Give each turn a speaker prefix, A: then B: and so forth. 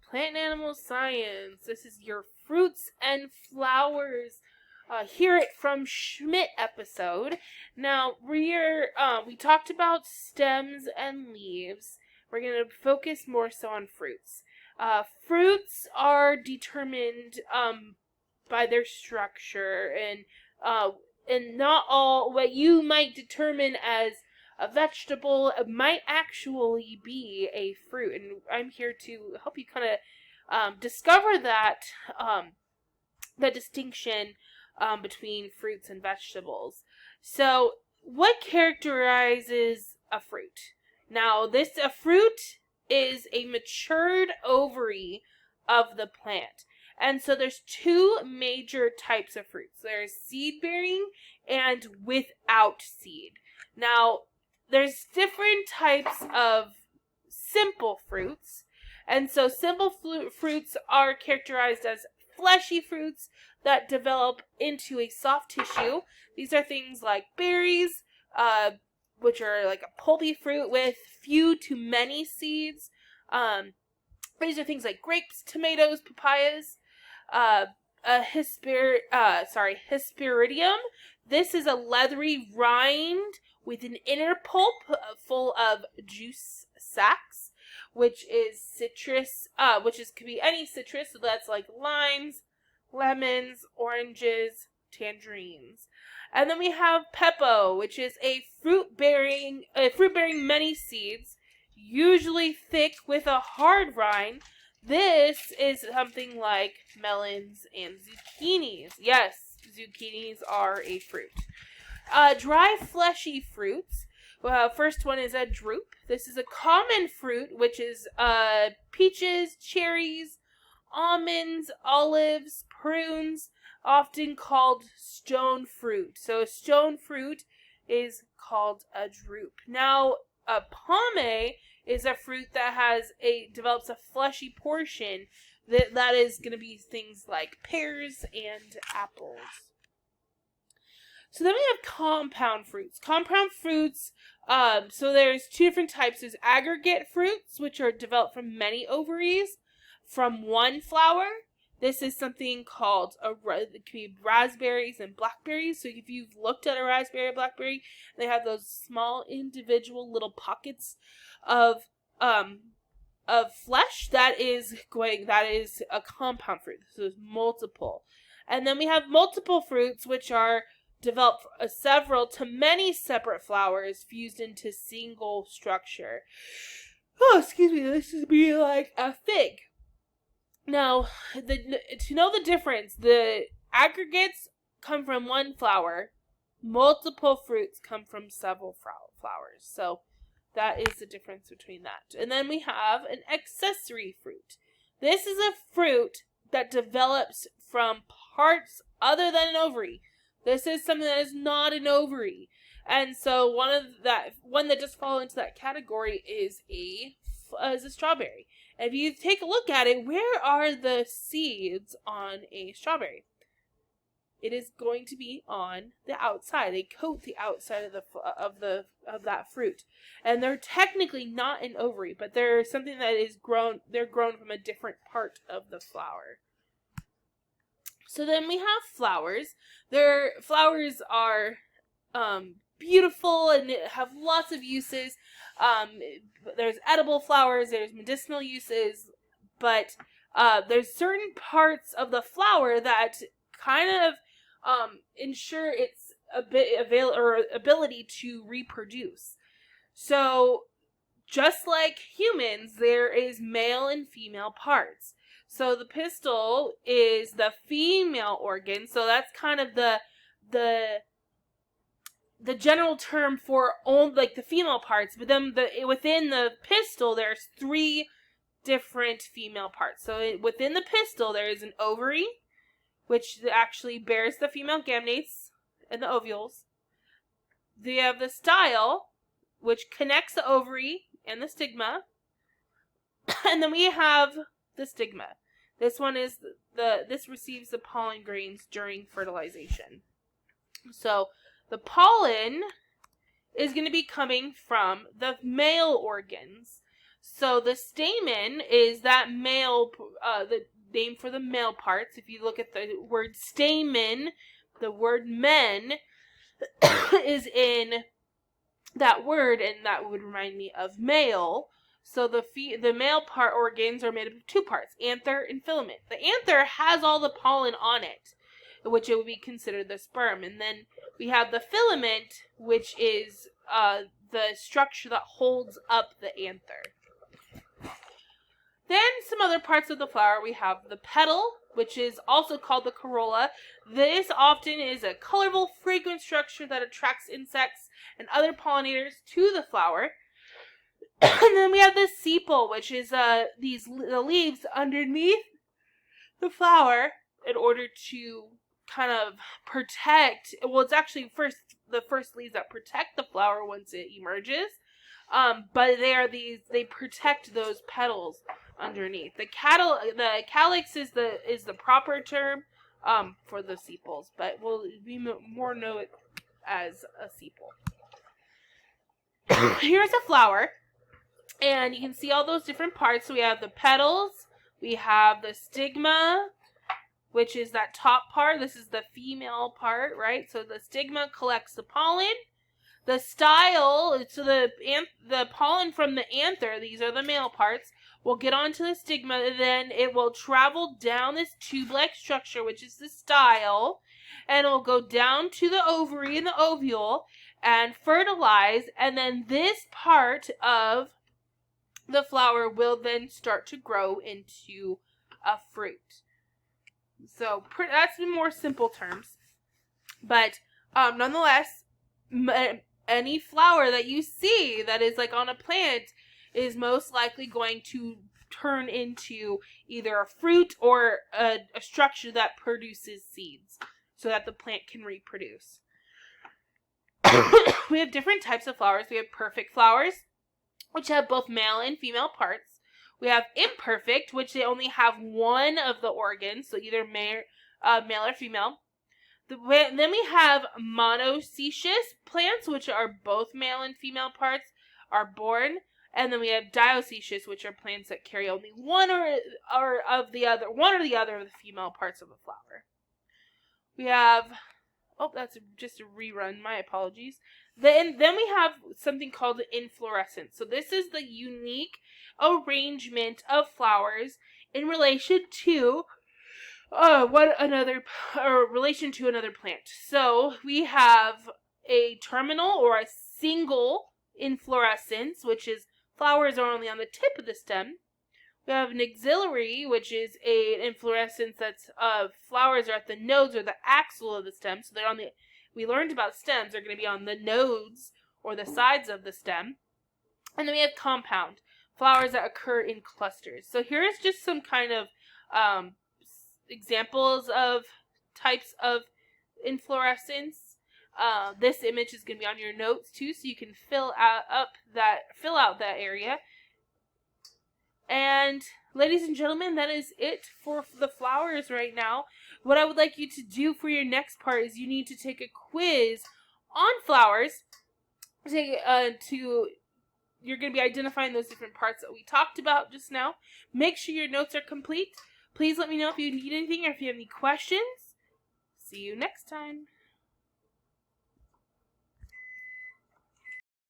A: Plant and Animal Science. This is your fruits and flowers. Hear it from Schmitt episode. Now we talked about stems and leaves. We're gonna focus more so on fruits. Fruits are determined by their structure and not all what you might determine as a vegetable might actually be a fruit, and I'm here to help you kind of discover that distinction between fruits and vegetables. So, what characterizes a fruit? Now, a fruit is a matured ovary of the plant. And so there's two major types of fruits. There's seed-bearing and without seed. Now, there's different types of simple fruits. And so simple fruits are characterized as fleshy fruits that develop into a soft tissue. These are things like berries, which are like a pulpy fruit with few to many seeds. These are things like grapes, tomatoes, papayas. Hesperidium. This is a leathery rind with an inner pulp full of juice sacs, which is citrus, could be any citrus, so that's like limes, lemons, oranges, tangerines. And then we have pepo, which is a fruit bearing many seeds, usually thick with a hard rind. This is something like melons and zucchinis. Yes, zucchinis are a fruit. Dry, fleshy fruits. First one is a drupe. This is a common fruit, which is peaches, cherries, almonds, olives, prunes, often called stone fruit. So a stone fruit is called a drupe. Now, a pomme is a fruit that develops a fleshy portion that is going to be things like pears and apples. So then we have compound fruits. Compound fruits, so there's two different types. There's aggregate fruits, which are developed from many ovaries from one flower. This is something called it could be raspberries and blackberries. So if you've looked at a raspberry or blackberry, they have those small individual little pockets of flesh. That is a compound fruit. So there's multiple. And then we have multiple fruits, which are developed several to many separate flowers fused into single structure. Oh, excuse me. This would be like a fig. Now, to know the difference, the aggregates come from one flower. Multiple fruits come from several flowers. So that is the difference between that. And then we have an accessory fruit. This is a fruit that develops from parts other than an ovary. This is something that is not an ovary. And so one that just falls into that category is a strawberry. If you take a look at it, where are the seeds on a strawberry? It is going to be on the outside. They coat the outside of that fruit, and they're technically not an ovary, but they're something that is grown. They're grown from a different part of the flower. So then we have flowers. Their flowers are beautiful and have lots of uses. There's edible flowers, there's medicinal uses, but there's certain parts of the flower that kind of ensure its ability to reproduce. So just like humans, there is male and female parts. So the pistil is the female organ, so that's kind of the general term for all like the female parts, but then within the pistil there's three different female parts. So within the pistil there is an ovary, which actually bears the female gametes and the ovules. They have the style, which connects the ovary and the stigma, and then we have the stigma. This one is this receives the pollen grains during fertilization. So the pollen is going to be coming from the male organs. So the stamen is that male, the name for the male parts. If you look at the word stamen, the word men is in that word, and that would remind me of male. So the male part organs are made up of two parts, anther and filament. The anther has all the pollen on it, which it would be considered the sperm. And then we have the filament, which is the structure that holds up the anther. Then some other parts of the flower. We have the petal, which is also called the corolla. This often is a colorful, fragrant structure that attracts insects and other pollinators to the flower. And then we have the sepal, which is the leaves underneath the flower in order to kind of protect. Well, it's actually the first leaves that protect the flower once it emerges. But they protect those petals underneath. The calyx is the proper term for the sepals, but we'll more know it as a sepal. Here's a flower, and you can see all those different parts. So we have the petals, we have the stigma, which is that top part. This is the female part, right? So the stigma collects the pollen. The style, so the pollen from the anther, these are the male parts, will get onto the stigma, and then it will travel down this tube-like structure, which is the style, and it will go down to the ovary and the ovule and fertilize, and then this part of the flower will then start to grow into a fruit. So that's in more simple terms, but nonetheless, any flower that you see that is like on a plant is most likely going to turn into either a fruit or a structure that produces seeds so that the plant can reproduce. We have different types of flowers. We have perfect flowers, which have both male and female parts. We have imperfect, which they only have one of the organs, so either male or female. Then we have monoecious plants, which are both male and female parts, are born. And then we have dioecious, which are plants that carry only one or the other of the female parts of the flower. We have, that's just a rerun, my apologies. Then we have something called inflorescence. So this is the unique arrangement of flowers in relation to relation to another plant. So we have a terminal or a single inflorescence, which is flowers are only on the tip of the stem. We have an axillary, which is an inflorescence that's flowers are at the nodes or the axil of the stem. So we learned about stems, they're going to be on the nodes or the sides of the stem. And then we have compound, flowers that occur in clusters. So here's just some kind of examples of types of inflorescence. This image is going to be on your notes too, so you can fill out that area. And ladies and gentlemen, that is it for the flowers right now. What I would like you to do for your next part is you need to take a quiz on flowers. You're going to be identifying those different parts that we talked about just now. Make sure your notes are complete. Please let me know if you need anything or if you have any questions. See you next time.